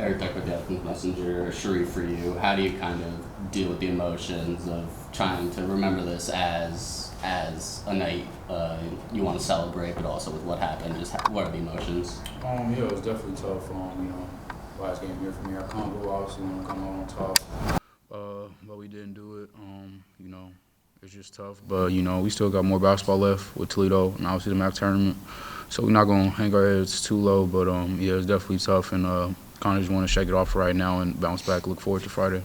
Eric Deck with the Athens Messenger. Shereef, for you, how do you kind of deal with the emotions of trying to remember this as a night you want to celebrate, but also with what happened? Just what are the emotions? Yeah, it was definitely tough. Last game here for me at Congo, obviously want to come out on top. But we didn't do it. It's just tough. But we still got more basketball left with Toledo and obviously the MAC tournament. So we're not gonna hang our heads too low. But yeah, it's definitely tough, and kind of just want to shake it off right now and bounce back. Look forward to Friday.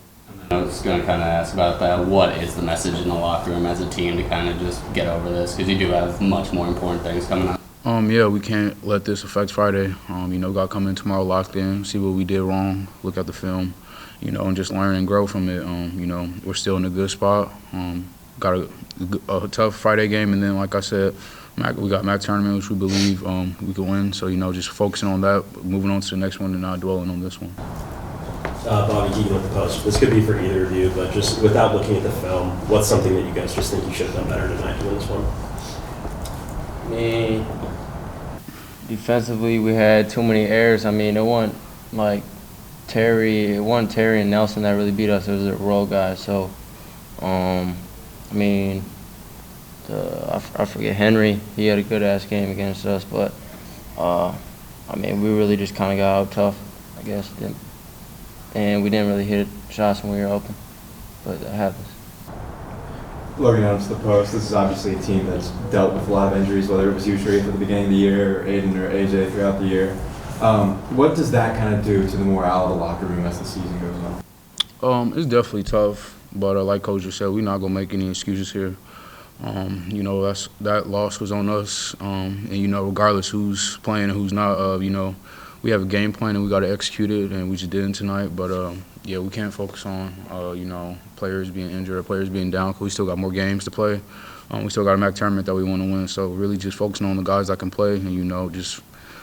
I was going to kind of ask about that. What is the message in the locker room as a team to kind of just get over this? Because you do have much more important things coming up. Yeah, we can't let this affect Friday. We got to come in tomorrow locked in, see what we did wrong, look at the film, and just learn and grow from it. We're still in a good spot. Got a tough Friday game, and then, like I said, we got MAC tournament, which we believe we can win. So, just focusing on that, moving on to the next one and not dwelling on this one. Bobby Keegan with the Post. This could be for either of you, but just without looking at the film, what's something that you guys just think you should have done better tonight to win this one? Defensively, we had too many errors. It wasn't like Terry and Nelson that really beat us. It was the role guys. So, I forget Henry. He had a good ass game against us, but we really just kind of got out tough, I guess. And we didn't really hit shots when we were open, but that happens. Logan Adams to the Post. This is obviously a team that's dealt with a lot of injuries, whether it was you, Shereef, at the beginning of the year, or Aiden or AJ throughout the year. What does that kind of do to the morale of the locker room as the season goes on? It's definitely tough, but like Coach just said, we're not going to make any excuses here. That loss was on us, and regardless who's playing and who's not, we have a game plan and we got to execute it, and we just didn't tonight. But yeah, we can't focus on players being injured or players being down, because we still got more games to play. We still got a MAC tournament that we want to win. So really just focusing on the guys that can play and just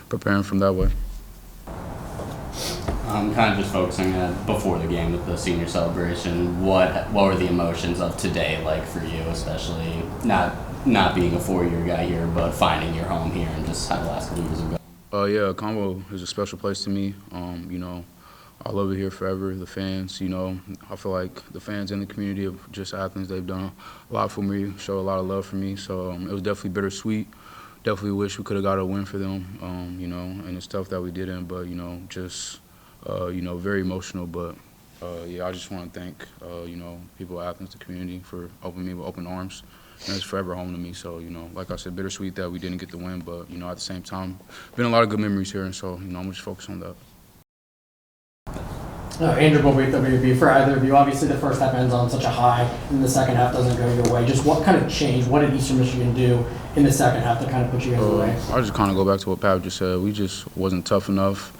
preparing from that way. Kind of just focusing before the game with the senior celebration. What were the emotions of today like for you, especially not being a four-year guy here, but finding your home here and just how the last couple years have gone? Yeah, Convo is a special place to me. I love it here forever. The fans, I feel like the fans in the community of just Athens, they've done a lot for me, show a lot of love for me. So it was definitely bittersweet. Definitely wish we could have got a win for them, and it's tough that we didn't, but, very emotional. But, yeah, I just want to thank, people at Athens, the community, for opening me with open arms. And it's forever home to me. So, like I said, bittersweet that we didn't get the win, but, at the same time, been a lot of good memories here, and so, I'm going to just focus on that. Andrew Bobby, WB, for either of you, obviously the first half ends on such a high, and the second half doesn't go your way. Just what kind of change, what did Eastern Michigan do in the second half to kind of put you guys away? I just kind of go back to what Pat just said. We just wasn't tough enough,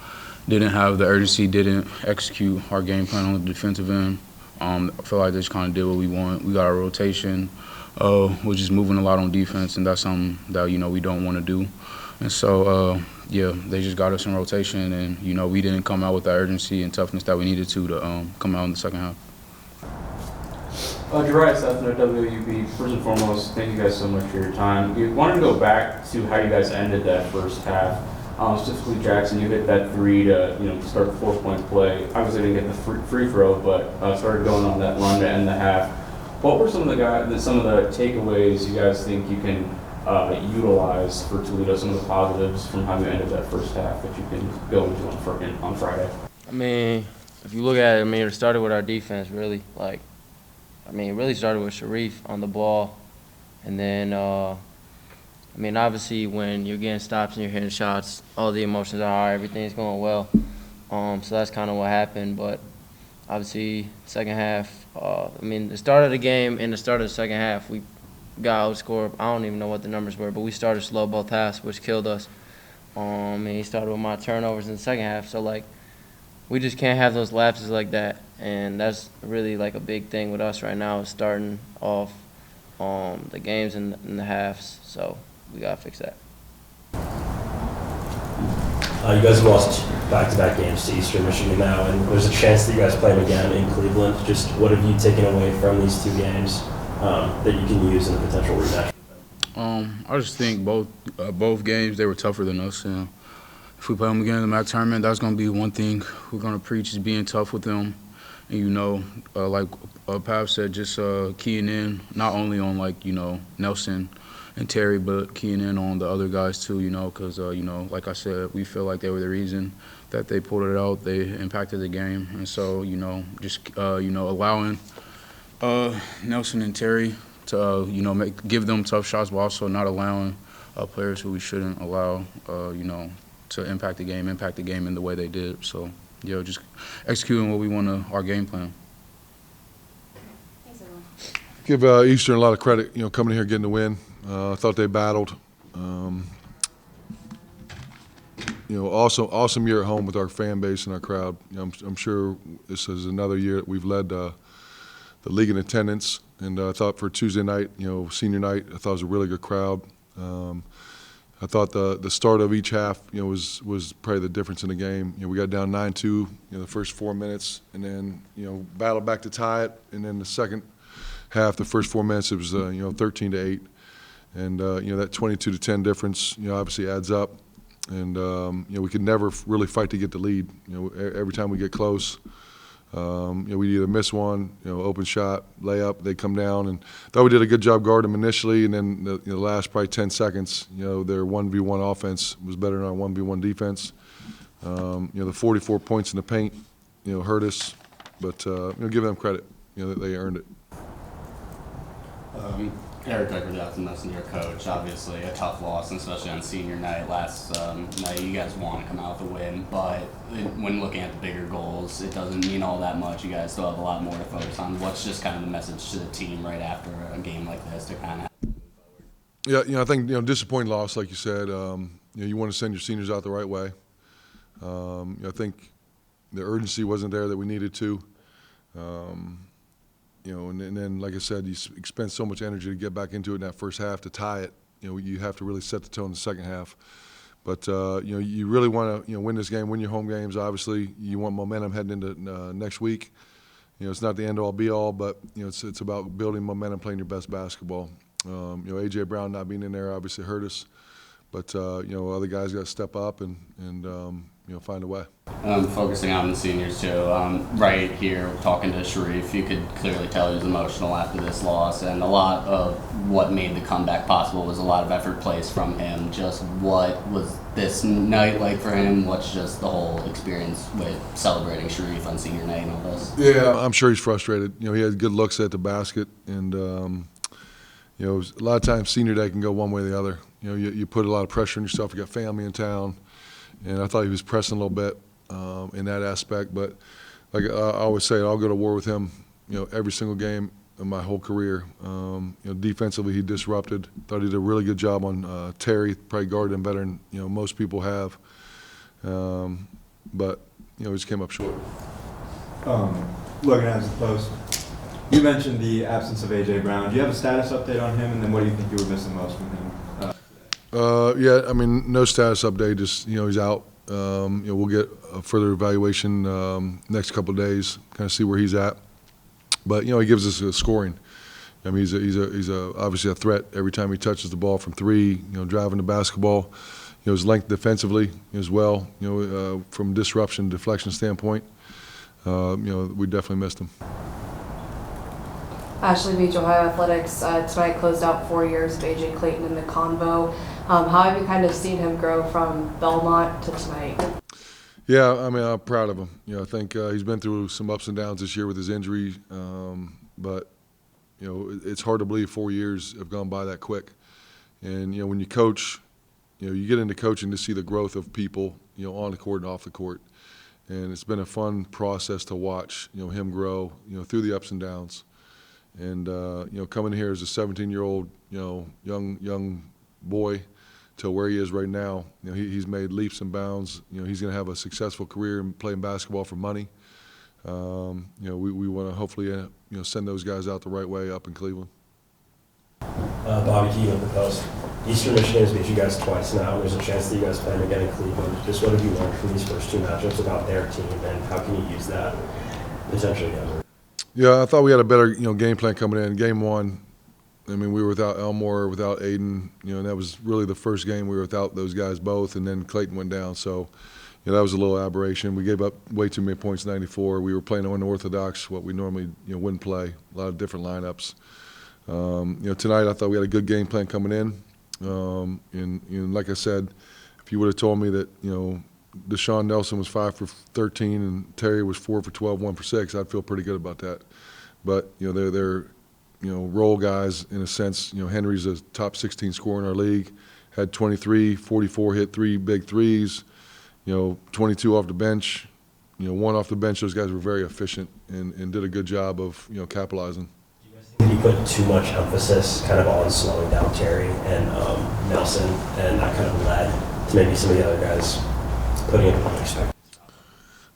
didn't have the urgency, didn't execute our game plan on the defensive end. I feel like they just kind of did what we want. We got our rotation. We're just moving a lot on defense, and that's something that, we don't want to do. And so, yeah, they just got us in rotation, and, we didn't come out with the urgency and toughness that we needed to come out in the second half. Jariah Sethner, WUB, first and foremost, thank you guys so much for your time. We wanted to go back to how you guys ended that first half. Specifically, Jackson, you hit that three to start the 4-point play. Obviously, didn't get the free throw, but started going on that run to end the half. What were some of the takeaways you guys think you can utilize for Toledo? Some of the positives from how you ended that first half that you can go into on Friday. If you look at it, it started with our defense. Really, it really started with Shereef on the ball, and then obviously when you're getting stops and you're hitting shots, all the emotions are high, everything's going well. So that's kind of what happened. But obviously, second half, the start of the game and the start of the second half, we got outscored. I don't even know what the numbers were, but we started slow both halves, which killed us. He started with my turnovers in the second half. So, we just can't have those lapses like that. And that's really, a big thing with us right now is starting off the games in the halves. So we got to fix that. You guys have lost back-to-back games to Eastern Michigan now, and there's a chance that you guys play them again in Cleveland. Just what have you taken away from these two games that you can use in a potential rematch? I just think both games, they were tougher than us. if we play them again in the MAC tournament, that's going to be one thing we're going to preach is being tough with them. And, like Pav said, just keying in not only on, Nelson and Terry, but keying in on the other guys too, because, like I said, we feel like they were the reason that they pulled it out. They impacted the game. And so, just, allowing Nelson and Terry to, give them tough shots, but also not allowing players who we shouldn't allow, to impact the game in the way they did. So, just executing what we want our game plan. Thanks, everyone. Give Eastern a lot of credit, coming here getting the win. I thought they battled. Awesome year at home with our fan base and our crowd. I'm sure this is another year that we've led the league in attendance. And I thought for Tuesday night, senior night, I thought it was a really good crowd. I thought the start of each half, was probably the difference in the game. We got down 9-2, the first 4 minutes, and then, battled back to tie it. And then the second half, the first 4 minutes, it was 13-8, and that 22-10 difference, obviously adds up. And we could never really fight to get the lead. Every time we get close, we either miss one, open shot, layup, they come down, and thought we did a good job guarding them initially, and then the last probably 10 seconds, their 1v1 offense was better than our 1v1 defense. The 44 points in the paint, hurt us, but give them credit, that they earned it. Eric Decker, the Austin Messenger coach, obviously a tough loss, and especially on senior night. Last night, you guys want to come out with a win, but when looking at the bigger goals, it doesn't mean all that much. You guys still have a lot more to focus on. What's just kind of the message to the team right after a game like this to kind of move forward? Yeah, I think, disappointing loss, like you said. You want to send your seniors out the right way. I think the urgency wasn't there that we needed to. And then, like I said, you expend so much energy to get back into it in that first half to tie it. You have to really set the tone in the second half. But, you really want to, win this game, win your home games. Obviously, you want momentum heading into next week. It's not the end-all, be-all, but, it's about building momentum, playing your best basketball. A.J. Brown not being in there obviously hurt us. But, other guys got to step up and find a way. Focusing on the seniors too, right here talking to Shereef, you could clearly tell he was emotional after this loss, and a lot of what made the comeback possible was a lot of effort placed from him. Just what was this night like for him? What's just the whole experience with celebrating Shereef on senior night and all this? Yeah, I'm sure he's frustrated. He had good looks at the basket, and a lot of times senior day can go one way or the other. You put a lot of pressure on yourself. You got family in town. And I thought he was pressing a little bit in that aspect. But like I always say, I'll go to war with him, every single game in my whole career. Defensively, he disrupted. Thought he did a really good job on Terry. Probably guarded him better than most people have. But he just came up short. Looking at the post, you mentioned the absence of A.J. Brown. Do you have a status update on him? And then what do you think you were missing most from him? No status update. Just he's out. We'll get a further evaluation next couple of days, kind of see where he's at. But he gives us a scoring. He's obviously a threat every time he touches the ball from three. Driving the basketball. His length defensively as well. From disruption, deflection standpoint. We definitely missed him. Ashley Beach, Ohio Athletics, tonight closed out 4 years of A.J. Clayton in the convo. How have you kind of seen him grow from Belmont to tonight? Yeah, I'm proud of him. I think he's been through some ups and downs this year with his injury, but it's hard to believe 4 years have gone by that quick. And when you coach, you get into coaching to see the growth of people, on the court and off the court. And it's been a fun process to watch, him grow, through the ups and downs. And coming here as a 17-year-old, young boy to where he is right now, he's made leaps and bounds. He's going to have a successful career in playing basketball for money. We want to hopefully send those guys out the right way up in Cleveland. Bobby Keene of the Post. Eastern Michigan has beat you guys twice now, and there's a chance that you guys play them again in Cleveland. Just what have you learned from these first two matchups about their team, and how can you use that potentially ever? Yeah, I thought we had a better game plan coming in. Game one, I mean, we were without Elmore, without Aiden, and that was really the first game we were without those guys both, and then Clayton went down. So, that was a little aberration. We gave up way too many points, 94. We were playing unorthodox, what we normally wouldn't play, a lot of different lineups. Tonight I thought we had a good game plan coming in. And like I said, if you would have told me that, Deshaun Nelson was 5 for 13 and Terry was 4 for 12, 1 for 6, I'd feel pretty good about that. But, they're role guys in a sense. Henry's a top 16 scorer in our league, had 23, 44, hit 3 big threes, 22 off the bench, 1 off the bench. Those guys were very efficient and did a good job of, capitalizing. Did you put too much emphasis kind of on slowing down Terry and Nelson, and that kind of led to maybe some of the other guys putting in more respect?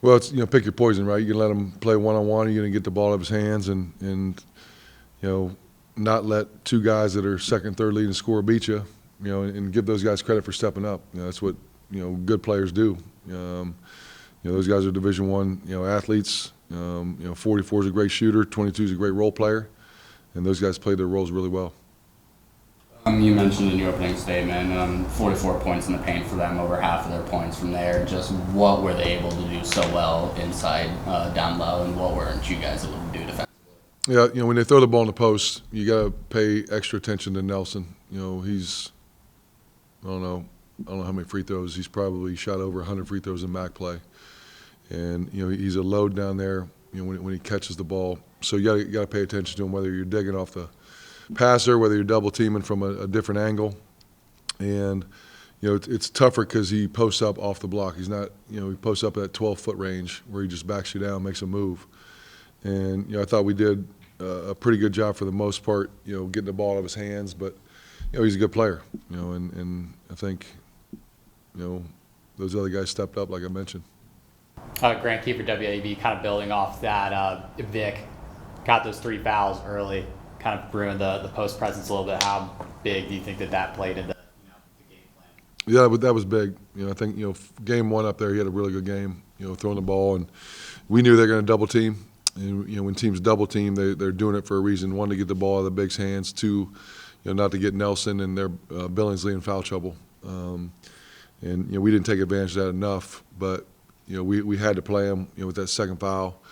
Well, it's, pick your poison, right? You can let him play one-on-one, you're going to get the ball out of his hands and not let 2 guys that are second, third leading scorer beat you, and give those guys credit for stepping up. That's what, good players do. Those guys are Division I, athletes. 44 is a great shooter, 22 is a great role player, and those guys played their roles really well. You mentioned in your opening statement 44 points in the paint for them, over half of their points from there. Just what were they able to do so well inside, down low, and what weren't you guys able to do defensively? Yeah, when they throw the ball in the post, you got to pay extra attention to Nelson. He's, I don't know how many free throws. He's probably shot over 100 free throws in MAC play. And, he's a load down there, when he catches the ball. So you got to pay attention to him, whether you're digging off the passer, whether you're double teaming from a different angle. And, it's tougher because he posts up off the block. He's not, he posts up at that 12-foot range where he just backs you down, makes a move. And, I thought we did a pretty good job for the most part, getting the ball out of his hands. But, he's a good player, and I think, those other guys stepped up, like I mentioned. Grant Key for WAB, kind of building off that, Vic got those 3 fouls early, kind of ruined the post presence a little bit. How big do you think that played into the game plan? Yeah, but that was big. I think game 1 up there, he had a really good game. Throwing the ball, and we knew they were going to double team. And when teams double team, they're doing it for a reason. 1, to get the ball out of the Big's hands. 2, not to get Nelson and their Billingsley in foul trouble. And we didn't take advantage of that enough, but we had to play him. With that second foul.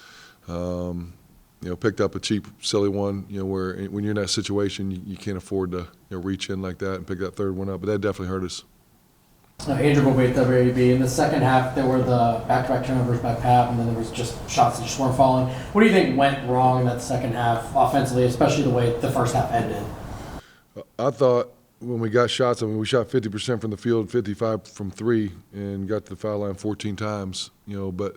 Picked up a cheap, silly one. Where when you're in that situation, you can't afford to reach in like that and pick that third one up. But that definitely hurt us. Andrew Bobate, WAB. In the second half, there were the back-to-back turnovers by Pap, and then there was just shots that just weren't falling. What do you think went wrong in that second half offensively, especially the way the first half ended? I thought when we got shots, we shot 50% from the field, 55 from 3, and got to the foul line 14 times. But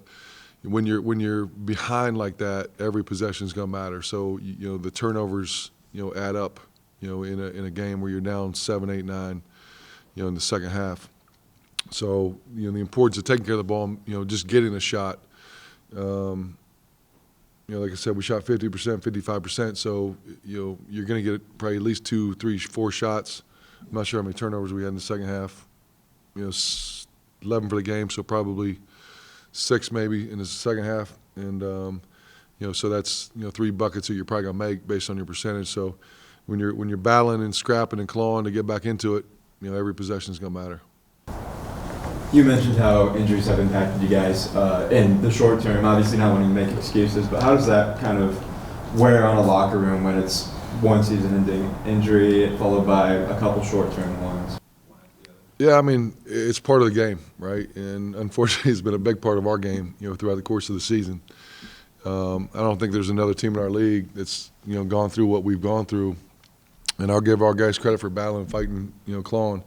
when you're behind like that, every possession is going to matter. So the turnovers add up. In a game where you're down 7, 8, 9, in the second half. So the importance of taking care of the ball, just getting a shot. Like I said, we shot 50%, 55%. So you're going to get probably at least 2, 3, 4 shots. I'm not sure how many turnovers we had in the second half. 11 for the game, so probably 6 maybe in the second half. And so that's 3 buckets that you're probably gonna make based on your percentage. So when you're battling and scrapping and clawing to get back into it, every possession is gonna matter. You mentioned how injuries have impacted you guys in the short term. Obviously, not wanting to make excuses, but how does that kind of wear on a locker room when it's one season-ending injury followed by a couple short-term ones? Yeah, it's part of the game, right? And unfortunately, it's been a big part of our game, throughout the course of the season. I don't think there's another team in our league that's, gone through what we've gone through. And I'll give our guys credit for battling, fighting, clawing.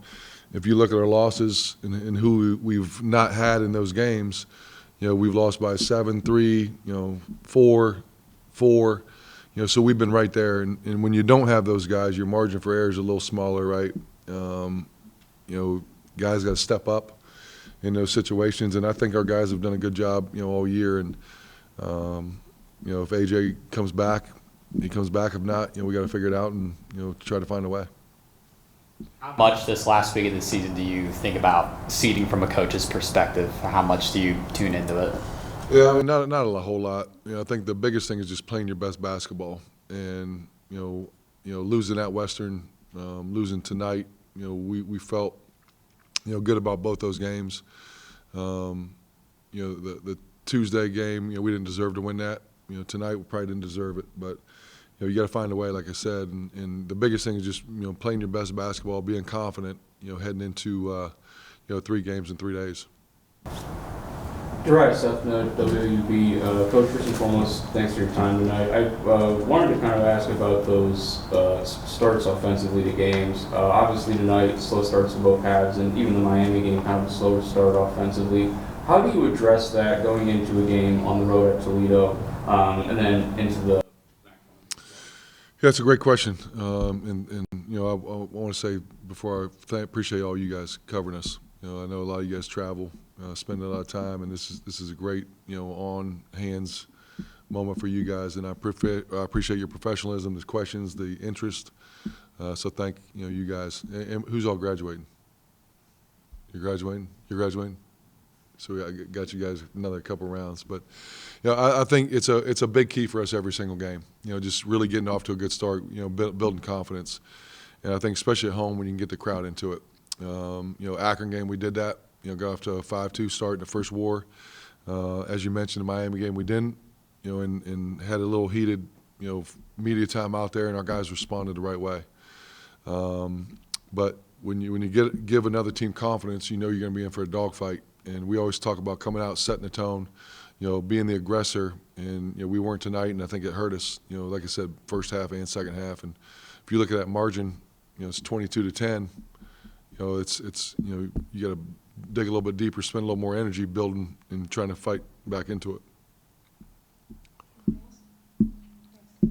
If you look at our losses and who we've not had in those games, we've lost by 7, 3, 4, 4. So we've been right there. And when you don't have those guys, your margin for error is a little smaller, right? Guys got to step up in those situations. And I think our guys have done a good job, all year. And, if AJ comes back, he comes back. If not, we got to figure it out and, try to find a way. How much this last week of the season do you think about seeding from a coach's perspective? How much do you tune into it? Yeah, not a whole lot. I think the biggest thing is just playing your best basketball. And, losing at Western, losing tonight, we felt, good about both those games. The Tuesday game, we didn't deserve to win that. Tonight we probably didn't deserve it, but you got to find a way, like I said. And the biggest thing is just playing your best basketball, being confident, heading into 3 games in 3 days. You're right, Seth, WUB. Coach, first and foremost, thanks for your time tonight. I wanted to kind of ask about those starts offensively to games. Obviously tonight, slow starts to both halves, and even the Miami game, kind of a slower start offensively. How do you address that going into a game on the road at Toledo, and then into the... Yeah, that's a great question. I want to say before I appreciate all you guys covering us. I know a lot of you guys travel, spend a lot of time, and this is a great, on hands moment for you guys. And I appreciate your professionalism, the questions, the interest. So thank you guys. And who's all graduating? You're graduating. You're graduating. So I got you guys another couple rounds, but I think it's a big key for us every single game. Just really getting off to a good start. Building confidence, and I think especially at home when you can get the crowd into it. Akron game we did that. Got off to a 5-2 start in the first war. As you mentioned, the Miami game we didn't. And had a little heated media time out there, and our guys responded the right way. But when you give another team confidence, you're going to be in for a dogfight. And we always talk about coming out, setting the tone, being the aggressor. And we weren't tonight, and I think it hurt us. Like I said, first half and second half. And if you look at that margin, it's 22-10. It's you got to dig a little bit deeper, spend a little more energy building and trying to fight back into it.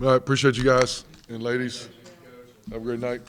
All right, appreciate you guys and ladies. Have a great night.